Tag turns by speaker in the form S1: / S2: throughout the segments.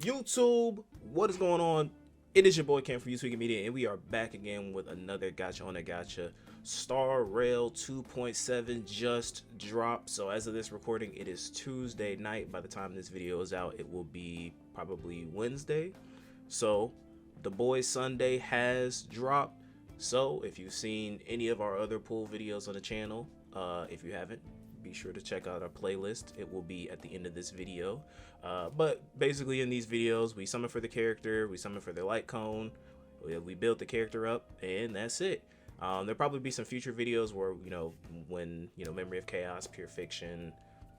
S1: YouTube, what is going on? It is your boy Cam from Tweeking Media, and we are back again with another Gacha on a Gacha. Star Rail 2.7 just dropped, so as of this recording, it is Tuesday night. By the time this video is out, it will be probably Wednesday. So the boy Sunday has dropped. So if you've seen any of our other pool videos on the channel, if you haven't, be sure to check out our playlist. It will be at the end of this video. But basically in these videos, we summon for the character, we summon for the light cone, we build the character up, and that's it. There'll probably be some future videos where, when, Memory of Chaos, Pure Fiction,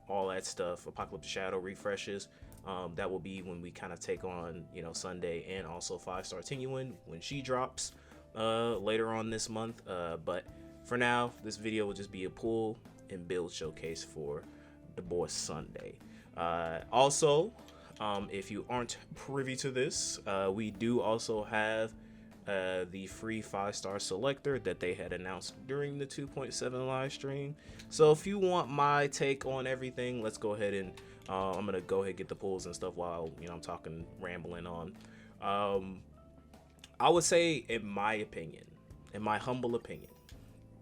S1: all that stuff, Apocalypse Shadow refreshes. That will be when we kind of take on, Sunday, and also 5-Star Genuine when she drops later on this month. But for now, this video will just be a pull and build showcase for the boy Sunday. Also, if you aren't privy to this, we do also have the free 5-star selector that they had announced during the 2.7 live stream. So if you want my take on everything, let's go ahead and I'm gonna go ahead and get the pulls and stuff while I'm talking, rambling on. I would say, in my humble opinion,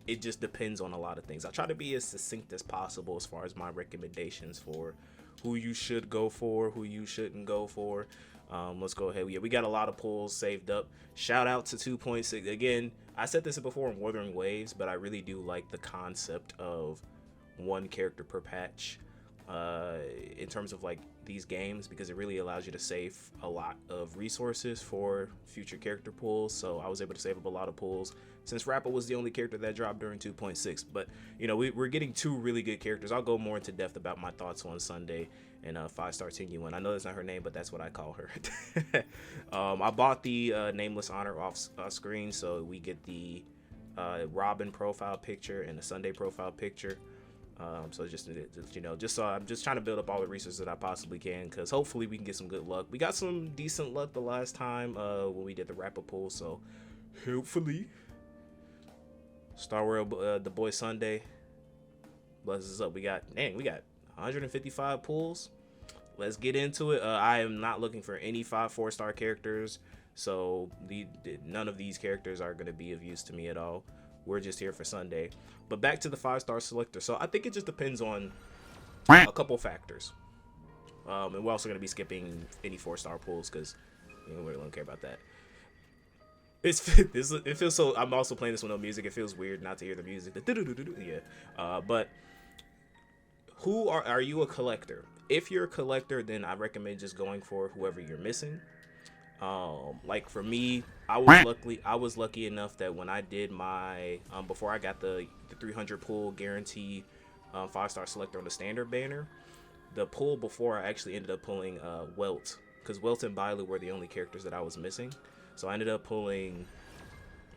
S1: it just depends on a lot of things. I try to be as succinct as possible as far as my recommendations for who you should go for, who you shouldn't go for. Let's go ahead. We got a lot of pulls saved up. Shout out to 2.6. Again, I said this before in Wuthering Waves, but I really do like the concept of one character per patch in terms of like these games, because it really allows you to save a lot of resources for future character pulls. So I was able to save up a lot of pulls since Rappa was the only character that dropped during 2.6. But we're getting two really good characters. I'll go more into depth about my thoughts on Sunday and 5-Star Genuine. I know that's not her name, but that's what I call her. I bought the nameless honor off screen, so we get the Robin profile picture and the Sunday profile picture. So just so I'm just trying to build up all the resources that I possibly can, because hopefully we can get some good luck. We got some decent luck the last time when we did the Rappa pool, so hopefully Star World, the boy Sunday blesses us up. We got 155 pulls. Let's get into it. I am not looking for any 4-star characters, so none of these characters are going to be of use to me at all. We're just here for Sunday. But back to the 5-star selector. So I think it just depends on a couple factors. And we're also going to be skipping any 4-star pulls because we don't care about that. It feels so. I'm also playing this with no music. It feels weird not to hear the music. Yeah. But who are you a collector? If you're a collector, then I recommend just going for whoever you're missing. Like for me, I was lucky enough that when I did my before I got the 300 pull guarantee 5-star selector on the standard banner, the pull before I actually ended up pulling Welt, because Welt and Bailu were the only characters that I was missing. So I ended up pulling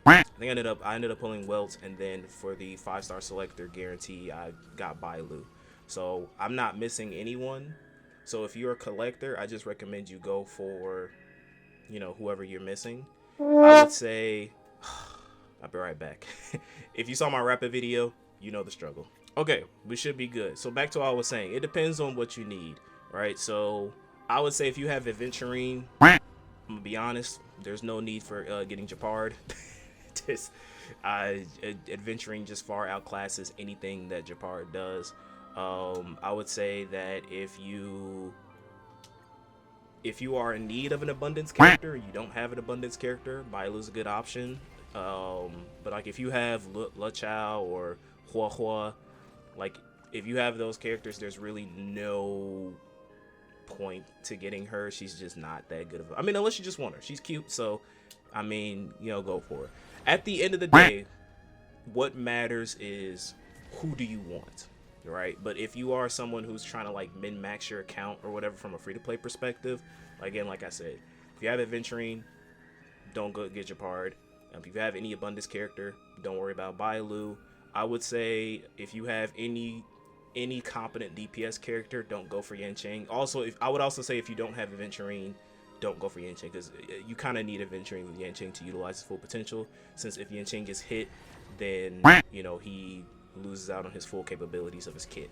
S1: I ended up pulling Welt, and then for the 5-star selector guarantee I got Bailu. So I'm not missing anyone. So if you're a collector, I just recommend you go for whoever you're missing. I would say I'll be right back. If you saw my Rappa video, you know the struggle. Okay, we should be good. So back to what I was saying, it depends on what you need, right? So I would say if you have Adventurine, I'm gonna be honest, there's no need for getting Japard. Adventurine just far outclasses anything that Japard does. I would say that if you are in need of an abundance character, you don't have an abundance character, Bailu's a good option. But like if you have Le Chao or Hua Hua, like if you have those characters, there's really no point to getting her. She's just not that good of unless you just want her. She's cute, so go for her. At the end of the day, what matters is who do you want, right? But if you are someone who's trying to like min-max your account or whatever from a free-to-play perspective, again, like I said, if you have Adventurine, don't go get Japard. If you have any abundance character, don't worry about Bailu. I would say if you have any competent DPS character, don't go for Yanqing. Also, I would also say if you don't have Adventurine, don't go for Yanqing, because you kind of need Adventurine with Yanqing to utilize his full potential. Since if Yanqing gets hit, then he loses out on his full capabilities of his kit.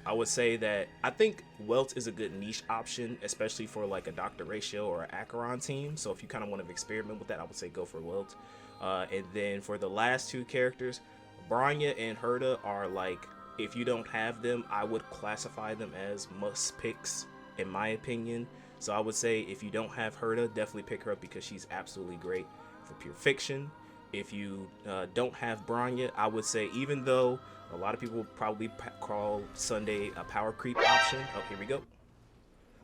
S1: I would say that I think Welt is a good niche option, especially for like a Dr. Ratio or an Acheron team. So if you kind of want to experiment with that, I would say go for Welt. And then for the last two characters, Branya and Herta are like, if you don't have them, I would classify them as must picks in my opinion. So I would say if you don't have Herta, definitely pick her up because she's absolutely great for pure fiction. If you don't have Branya, I would say, even though a lot of people probably call Sunday a power creep option. Oh, here we go.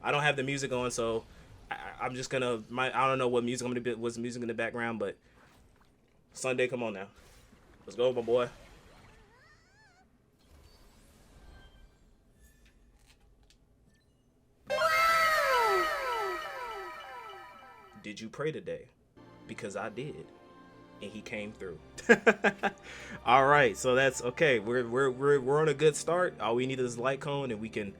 S1: I don't have the music on, so I'm just gonna. I don't know what music I'm gonna be. What's music in the background, but Sunday, come on now, let's go, my boy. Did you pray today? Because I did, and he came through. All right, so that's okay. We're on a good start. All we need is light cone, and we can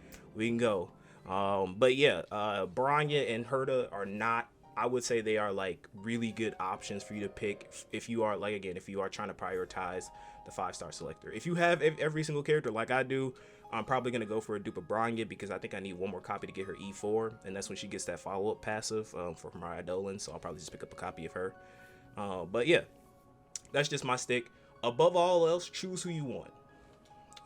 S1: go. But yeah, Branya and Herta are not. I would say they are like really good options for you to pick if you are, like, again, if you are trying to prioritize the 5-star selector. If you have every single character like I do, I'm probably gonna go for a dupe of Branya because I think I need one more copy to get her E4, and that's when she gets that follow-up passive for Mariah Dolan. So I'll probably just pick up a copy of her. But yeah, that's just my stick. Above all else, choose who you want.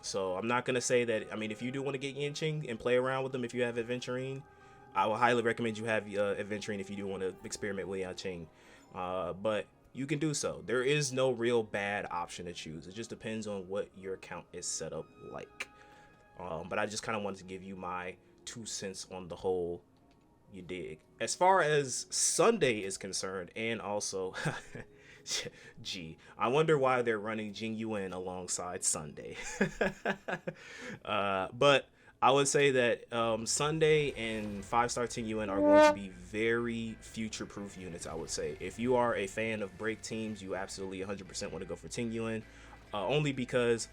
S1: So I'm not gonna say that. I mean, if you do want to get Yanqing and play around with them, if you have Adventurine, I will highly recommend you have Adventurine if you do want to experiment with Yanqing. But you can do so. There is no real bad option to choose. It just depends on what your account is set up like. But I just kind of wanted to give you my 2 cents on the whole. You dig? As far as Sunday is concerned, and also, gee, I wonder why they're running Jing Yuan alongside Sunday. But I would say that Sunday and 5-star Ting Yuan are going to be very future-proof units, I would say. If you are a fan of break teams, you absolutely 100% want to go for Ting Yuan. Only because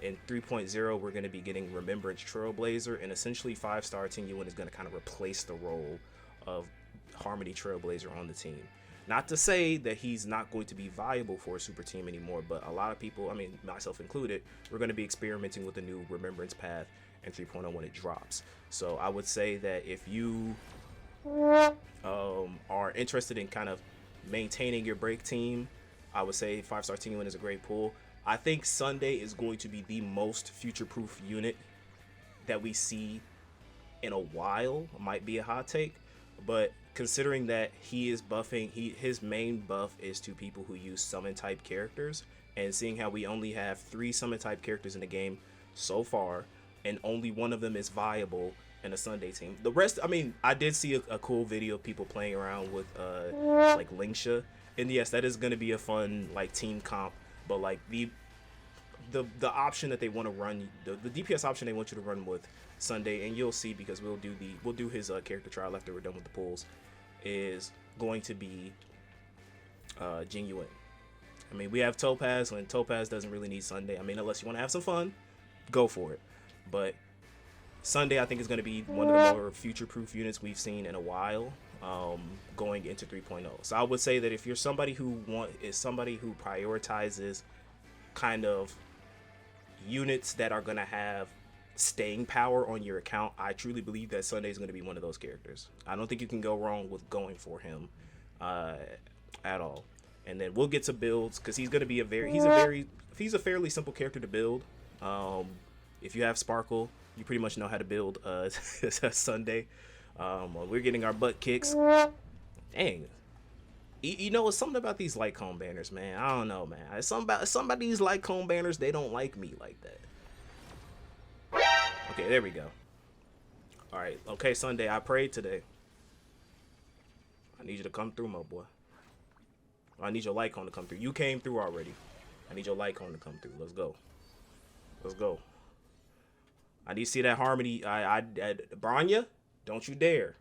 S1: in 3.0, we're going to be getting Remembrance Trailblazer, and essentially 5-star Ting Yuan is going to kind of replace the role of Harmony Trailblazer on the team. Not to say that he's not going to be viable for a super team anymore, but a lot of people, I mean, myself included, we're going to be experimenting with the new Remembrance path and 3.0 when it drops. So I would say that if you are interested in kind of maintaining your break team, I would say 5-star Ting Yuan is a great pull. I think Sunday is going to be the most future-proof unit that we see in a while. Might be a hot take, but considering that he is buffing, his main buff is to people who use summon type characters, and seeing how we only have 3 summon type characters in the game so far, and only one of them is viable in a Sunday team. The rest, I mean, I did see a cool video of people playing around with like Lingsha, and yes, that is going to be a fun like team comp. But like the option that they want to run, the DPS option they want you to run with Sunday, and you'll see because we'll do his character trial after we're done with the pools, is going to be Jing Yuan. I mean, we have Topaz, and Topaz doesn't really need Sunday. I mean, unless you want to have some fun, go for it. But Sunday, I think, is going to be one of the more future-proof units we've seen in a while, going into 3.0. So I would say that if you're somebody who prioritizes kind of units that are going to have staying power on your account, I truly believe that Sunday is going to be one of those characters. I don't think you can go wrong with going for him at all. And then we'll get to builds because he's going to be he's a fairly simple character to build. If you have Sparkle, you pretty much know how to build Sunday. We're getting our butt kicks. Dang. You know, it's something about these light cone banners, man. I don't know, man. It's something about these light cone banners, they don't like me like that. Okay, there we go. All right. Okay, Sunday, I prayed today. I need you to come through, my boy. I need your light cone to come through. You came through already. I need your light cone to come through. Let's go. Let's go. I need to see that Harmony. Branya, don't you dare.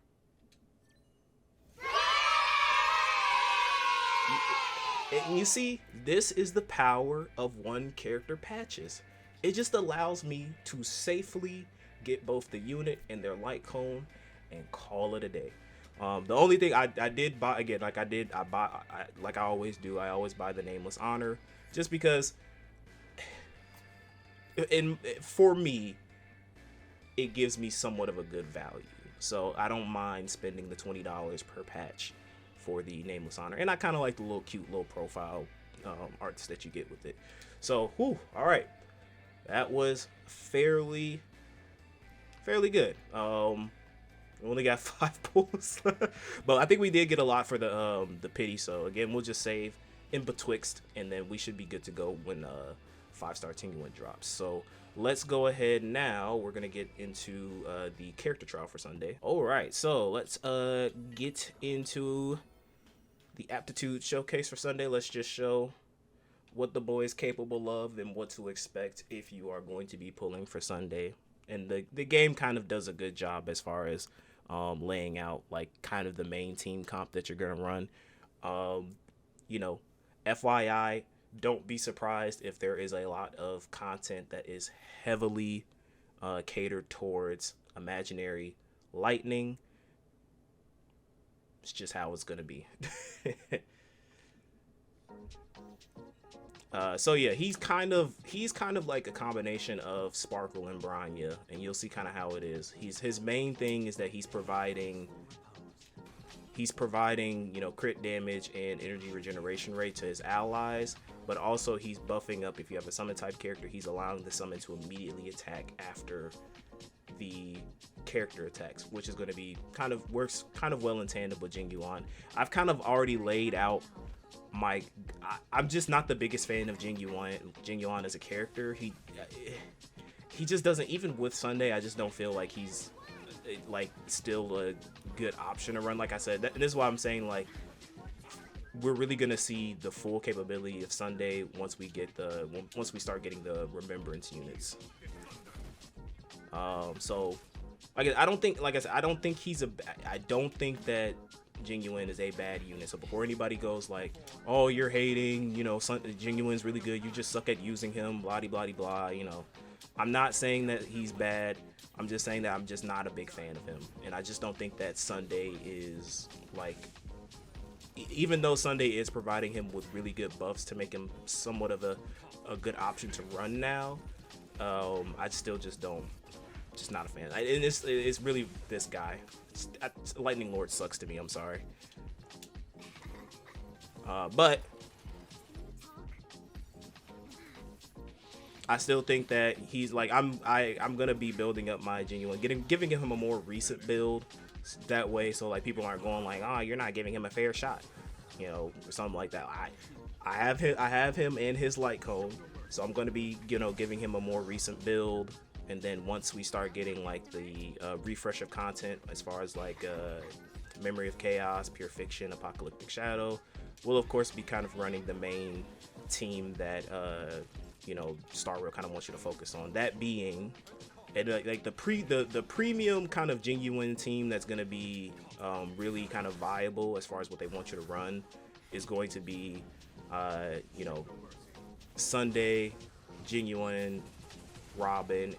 S1: And you see, this is the power of one character patches. It just allows me to safely get both the unit and their light cone and call it a day. The only thing I did buy, again, like I always do, I always buy the Nameless Honor, just because for me, it gives me somewhat of a good value. So I don't mind spending the $20 per patch for the Nameless Honor. And I kind of like the little cute little profile arts that you get with it. So, whew, all right. That was fairly good. We only got 5 pulls. But I think we did get a lot for the pity. So, again, we'll just save in betwixt. And then we should be good to go when 5-star Tinguin drops. So, let's go ahead now. We're going to get into the character trial for Sunday. All right. So, let's get into the aptitude showcase for Sunday. Let's just show what the boy is capable of and what to expect if you are going to be pulling for Sunday. And the game kind of does a good job as far as laying out like kind of the main team comp that you're going to run. You know, FYI, don't be surprised if there is a lot of content that is heavily catered towards imaginary lightning. It's just how it's going to be. So yeah, he's kind of like a combination of Sparkle and Branya, and you'll see kind of how it is. His main thing is that he's providing crit damage and energy regeneration rate to his allies, but also he's buffing up. If you have a summon type character, he's allowing the summon to immediately attack after the character attacks, which is going to be works well in tandem with Jingyuan. I've kind of already laid out I'm just not the biggest fan of Jingyuan as a character. He just doesn't, even with Sunday, I just don't feel like he's like still a good option to run. Like I said, this is why I'm saying like we're really gonna see the full capability of Sunday once we start getting the remembrance units. So I don't think that Jingyuan is a bad unit. So before anybody goes like, oh, you're hating, you know, Jingyuan's really good, you just suck at using him, blah blah blah, you know, I'm not saying that he's bad. I'm just saying that I'm just not a big fan of him, and I just don't think that Sunday is like, even though Sunday is providing him with really good buffs to make him somewhat of a good option to run now, I still just not a fan. And it's really this guy. Lightning Lord sucks to me. I'm sorry. But I still think that he's like, I'm gonna be building up my Jingyuan, giving him a more recent build that way, so like people aren't going like, oh, you're not giving him a fair shot, you know, or something like that. I have him in his light cone, so I'm gonna be, you know, giving him a more recent build. And then once we start getting like the refresh of content as far as like Memory of Chaos, Pure Fiction, Apocalyptic Shadow, we'll of course be kind of running the main team that you know, Star Rail kind of wants you to focus on. That being, like the premium kind of Jingyuan team that's going to be really kind of viable as far as what they want you to run is going to be, you know, Sunday, Jingyuan, Robin.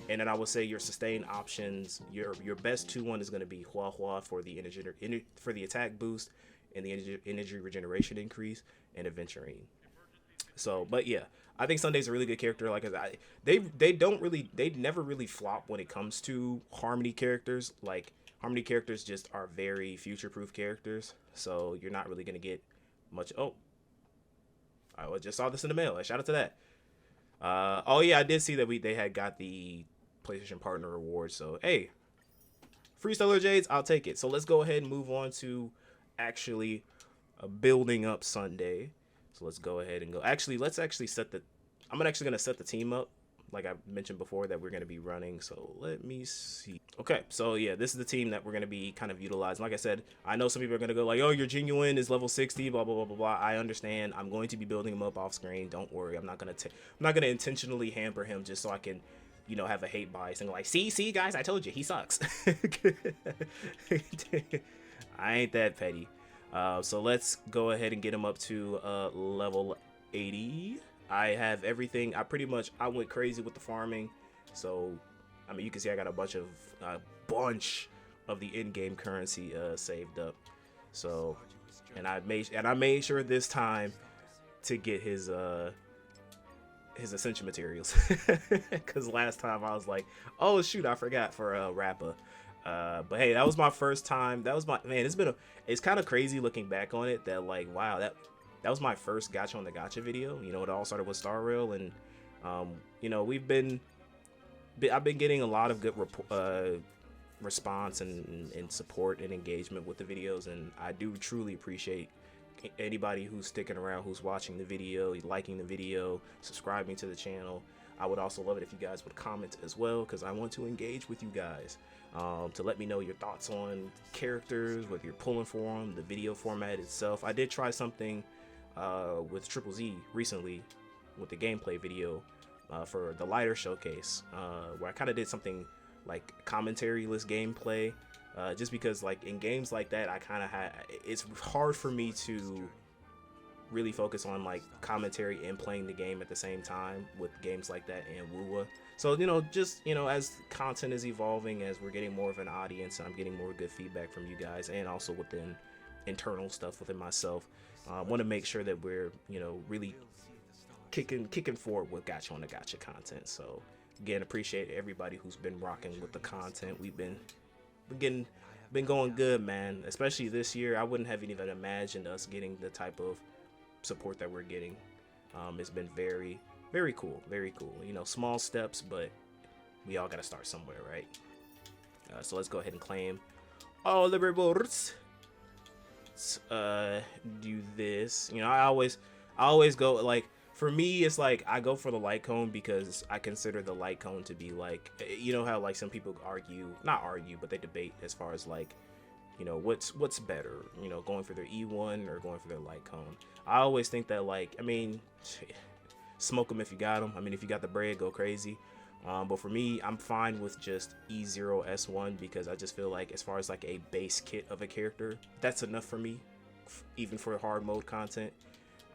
S1: And then I would say your sustain options, your best 2-1 is going to be Hua for the for the attack boost and the energy regeneration increase, and Aventurine. So, but yeah, I think Sunday's a really good character. Like they never really flop when it comes to Harmony characters. Like Harmony characters just are very future-proof characters. So you're not really going to get much. Oh, I just saw this in the mail. Shout out to that. Oh yeah, I did see that they had got the PlayStation Partner Award. So hey, free Stellar Jades, I'll take it. So let's go ahead and move on to actually building up Sunday. So let's go ahead and go. Actually, let's actually set the. I'm actually gonna set the team up, like I mentioned before, that we're gonna be running. So let me see. Okay, so yeah, this is the team that we're gonna be kind of utilizing. Like I said, I know some people are gonna go like, "Oh, your Jingyuan is level 60, blah blah blah blah blah." I understand. I'm going to be building him up off screen. Don't worry. I'm not gonna intentionally hamper him just so I can, you know, have a hate bias and go like, see guys, I told you he sucks. I ain't that petty. So let's go ahead and get him up to level 80. I have everything. I went crazy with the farming. So, I mean, you can see I got a bunch of the in-game currency saved up. So, and I made sure this time to get his his essential materials. Because last time I was like, oh shoot, I forgot for Rappa. But hey, that was my first time. That was my man. It's kind of crazy looking back on it. That like, wow, that was my first Gacha on the Gacha video. You know, it all started with Star Rail, and you know, I've been getting a lot of good response and support and engagement with the videos, and I do truly appreciate anybody who's sticking around, who's watching the video, liking the video, subscribing to the channel. I would also love it if you guys would comment as well, because I want to engage with you guys, to let me know your thoughts on characters, whether you're pulling for them, the video format itself. I did try something with Triple Z recently with the gameplay video for the lighter showcase, where I kind of did something like commentary-less gameplay, just because like in games like that I kind of it's hard for me to really focus on like commentary and playing the game at the same time with games like that and Wuwa. So you know, just you know, as content is evolving, as we're getting more of an audience, I'm getting more good feedback from you guys, and also within internal stuff within myself, I want to make sure that we're, you know, really kicking forward with Gacha on the Gacha content. So again, appreciate everybody who's been rocking with the content. We've been going good, man. Especially this year, I wouldn't have even imagined us getting the type of support that we're getting. It's been very, very cool, very cool. You know, small steps, but we all got to start somewhere, right? So let's go ahead and claim all the rewards. Do this. You know, I always go like, for me, it's like I go for the light cone because I consider the light cone to be like, you know how like some people not argue, but they debate as far as like, you know, what's better, you know, going for their E1 or going for their light cone. I always think that like, I mean, smoke them if you got them. I mean, if you got the bread, go crazy. But for me, I'm fine with just E0 S1 because I just feel like as far as like a base kit of a character, that's enough for me, even for hard mode content.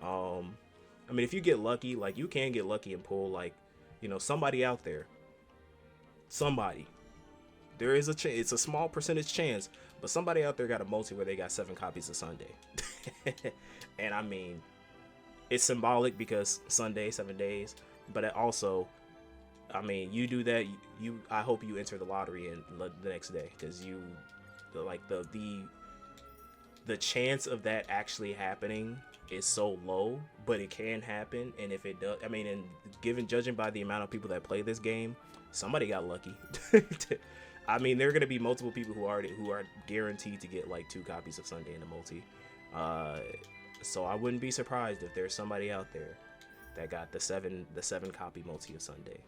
S1: I mean, if you get lucky, like you can get lucky and pull like, you know, somebody out there, there is it's a small percentage chance, but somebody out there got a multi where they got 7 copies of Sunday. And I mean, it's symbolic because Sunday, 7 days, but it also, I mean, you do that, I hope you enter the lottery in the next day, because you like the chance of that actually happening is so low, but it can happen. And if it does, I mean, and judging by the amount of people that play this game, somebody got lucky. I mean, there are going to be multiple people who are guaranteed to get like 2 copies of Sunday in the multi. So I wouldn't be surprised if there's somebody out there that got the 7 copy multi of Sunday.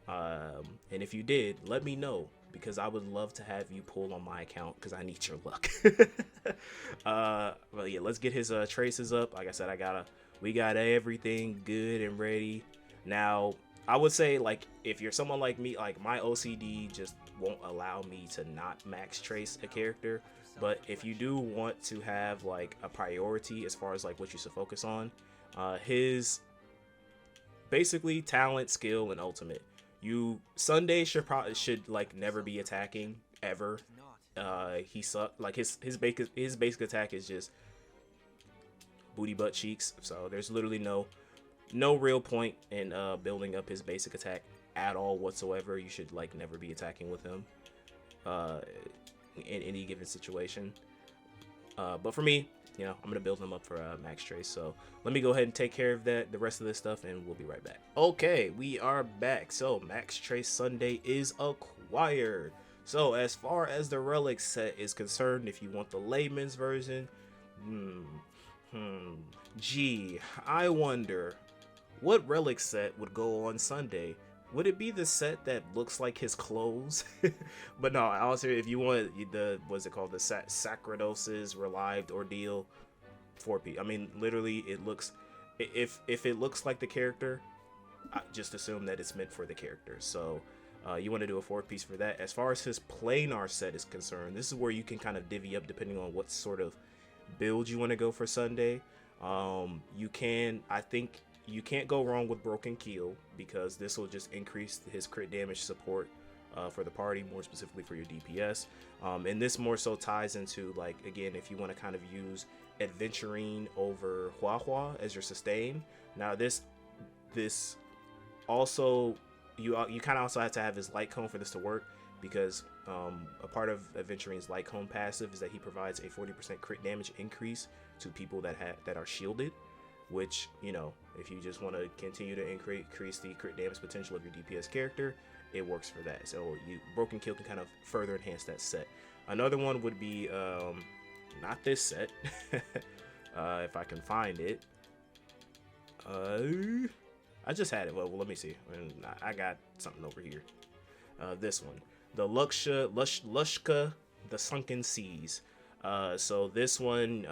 S1: And if you did, let me know, because I would love to have you pull on my account, because I need your luck. Well, yeah, let's get his traces up. Like I said, we got everything good and ready. Now, I would say, like, if you're someone like me, like my OCD just won't allow me to not max trace a character. But if you do want to have like a priority as far as like what you should focus on, his basically talent, skill, and ultimate. Sunday should like never be attacking ever. He sucked. Like his basic attack is just booty butt cheeks. So there's literally no real point in building up his basic attack at all whatsoever. You should like never be attacking with him in any given situation. But for me, you know, I'm gonna build him up for max trace. So let me go ahead and take care of the rest of this stuff, and we'll be right back. Okay, we are back. So max trace Sunday is acquired. So as far as the relic set is concerned, if you want the layman's version, gee, I wonder what relic set would go on Sunday. Would it be the set that looks like his clothes? But no, also if you want what's it called, the Sacerdosis Relived Ordeal 4P. I mean, literally, it looks, if it looks like the character, I just assume that it's meant for the character. So you want to do a 4-piece for that. As far as his planar set is concerned, this is where you can kind of divvy up depending on what sort of build you want to go for Sunday. I think you can't go wrong with Broken Keel, because this will just increase his crit damage support for the party, more specifically for your DPS. And this more so ties into, like, again, if you want to kind of use Adventurine over Hua as your sustain. Now this also, you kind of also have to have his light cone for this to work, because a part of Adventuring's light cone passive is that he provides a 40% crit damage increase to people that are shielded, which, you know, if you just want to continue to increase the crit damage potential of your DPS character, it works for that. So Broken Kill can kind of further enhance that set. Another one would be not this set. If I can find it. I just had it. Well, let me see. I got something over here. This one, the Lushka, the Sunken Seas. So this one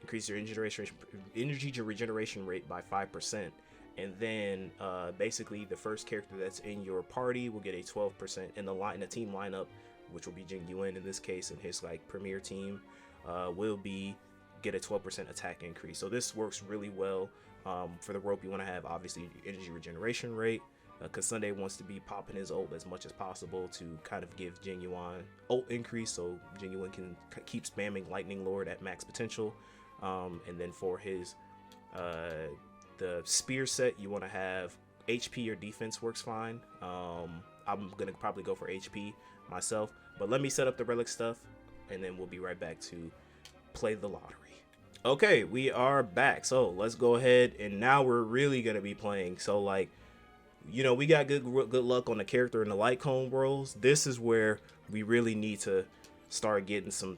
S1: increases your energy regeneration rate by 5%, and then basically the first character that's in your party will get a 12% in the team lineup, which will be Jing Yuan in this case, and his like premier team will get a 12% attack increase. So this works really well. For the rope, you want to have obviously energy regeneration rate, because Sunday wants to be popping his ult as much as possible to kind of give Jing Yuan ult increase, so Jing Yuan can keep spamming Lightning Lord at max potential. And then for his the spear set, you want to have HP or defense works fine. I'm gonna probably go for HP myself, but let me set up the relic stuff, and then we'll be right back to play the lottery. Okay, we are back. So let's go ahead, and now we're really gonna be playing. So like, you know, we got good luck on the character in the light cone worlds. This is where we really need to start getting some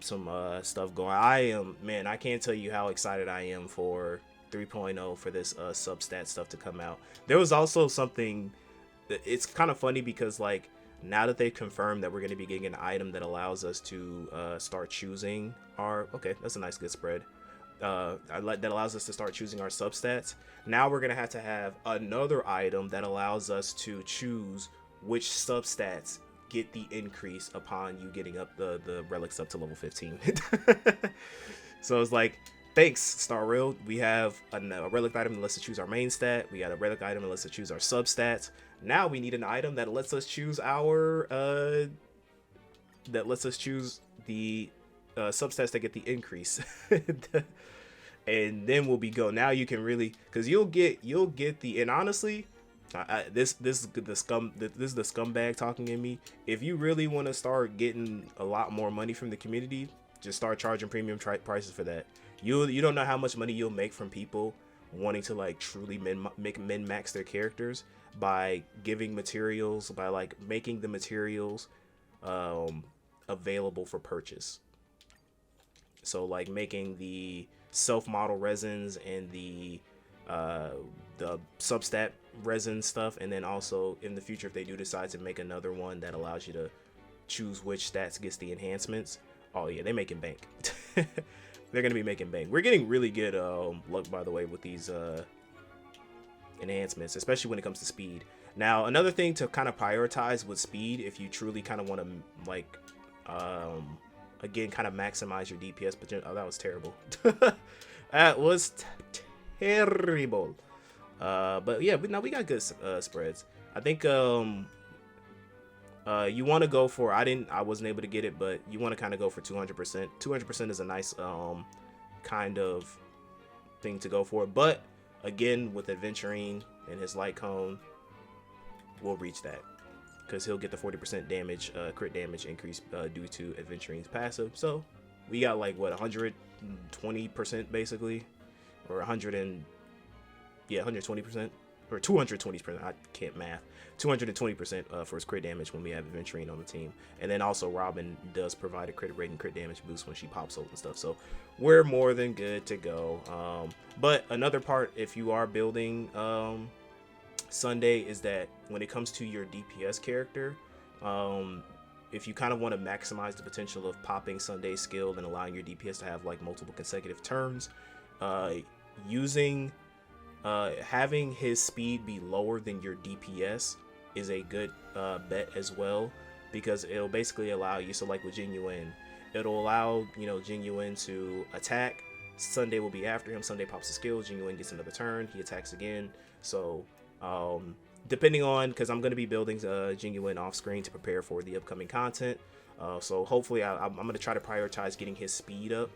S1: stuff going. I can't tell you how excited I am for 3.0 for this substat stuff to come out. There was also something that, it's kind of funny because like now that they've confirmed that we're going to be getting an item that allows us to start choosing our, okay, that's a nice good spread. That allows us to start choosing our substats. Now we're gonna have to have another item that allows us to choose which substats get the increase upon you getting up the relics up to level 15. So it's like, thanks Star Rail. We have a relic item that lets us choose our main stat. We got a relic item that lets us choose our substats. Now we need an item that lets us choose our the substats that get the increase. And then we'll be go. Now you can really, because you'll get the, and honestly, this is the scumbag talking in me. If you really want to start getting a lot more money from the community, just start charging premium prices for that. You don't know how much money you'll make from people wanting to like truly min max their characters by giving materials, by like making the materials available for purchase. So like making the self-model resins and the substat resin stuff, and then also in the future if they do decide to make another one that allows you to choose which stats gets the enhancements, oh yeah, they're making bank. They're gonna be making bank. We're getting really good luck, by the way, with these enhancements, especially when it comes to speed. Now another thing to kind of prioritize with speed, if you truly kind of want to like again kind of maximize your DPS potential. Oh, that was terrible. That was terrible. But yeah, now we got good spreads. I think you want to go for, I wasn't able to get it, but you want to kind of go for 200%. 200% is a nice kind of thing to go for. But again, with Adventuring and his light cone, we'll reach that, because he'll get the 40% damage, crit damage increase due to Adventuring's passive. So we got like what, 120% basically, or 120% or 220%. I can't math. 220% for his crit damage when we have Adventuring on the team, and then also Robin does provide a crit rate and crit damage boost when she pops ult and stuff. So we're more than good to go. But another part, if you are building Sunday, is that when it comes to your DPS character, if you kind of want to maximize the potential of popping Sunday's skill and allowing your DPS to have like multiple consecutive turns, having his speed be lower than your DPS is a good bet as well, because it'll basically allow you, so like with Jing Yuan, it'll allow, you know, Jing Yuan to attack. Sunday will be after him. Sunday pops a skill, Jing Yuan gets another turn, he attacks again. So depending on, because I'm going to be building Jing Yuan off screen to prepare for the upcoming content, so hopefully I'm going to try to prioritize getting his speed up,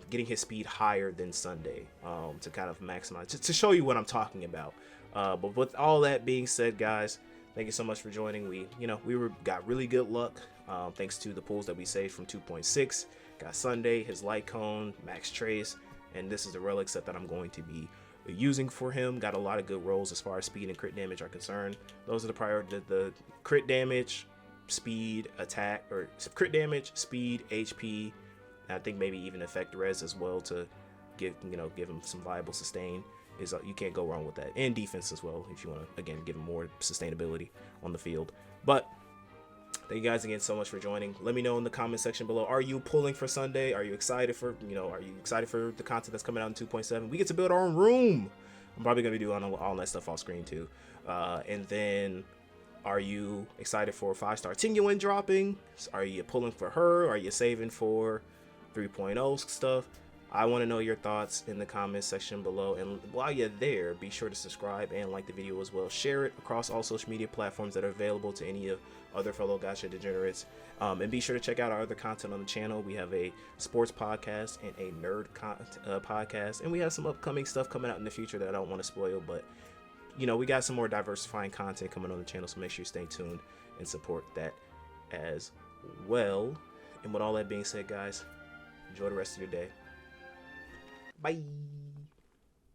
S1: getting his speed higher than Sunday, to kind of maximize, to show you what I'm talking about. But with all that being said, guys, thank you so much for joining. We got really good luck, thanks to the pools that we saved from 2.6. Got Sunday, his light cone, max trace, and this is the relic set that I'm going to be using for him. Got a lot of good rolls as far as speed and crit damage are concerned. Those are the priority: the crit damage, speed, attack, or crit damage, speed, HP. And I think maybe even effect res as well to give him some viable sustain. You can't go wrong with that, and defense as well if you want to again give him more sustainability on the field. But thank you guys again so much for joining. Let me know in the comment section below, are you pulling for Sunday? Are you excited for the content that's coming out in 2.7? We get to build our own room. I'm probably gonna be doing all that stuff off screen too. And then, are you excited for 5-star Tinguin dropping? Are you pulling for her? Are you saving for 3.0 stuff? I want to know your thoughts in the comments section below. And while you're there, be sure to subscribe and like the video as well. Share it across all social media platforms that are available to any of other fellow Gacha degenerates. And be sure to check out our other content on the channel. We have a sports podcast and a nerd podcast. And we have some upcoming stuff coming out in the future that I don't want to spoil. But, we got some more diversifying content coming on the channel. So make sure you stay tuned and support that as well. And with all that being said, guys, enjoy the rest of your day. Bye.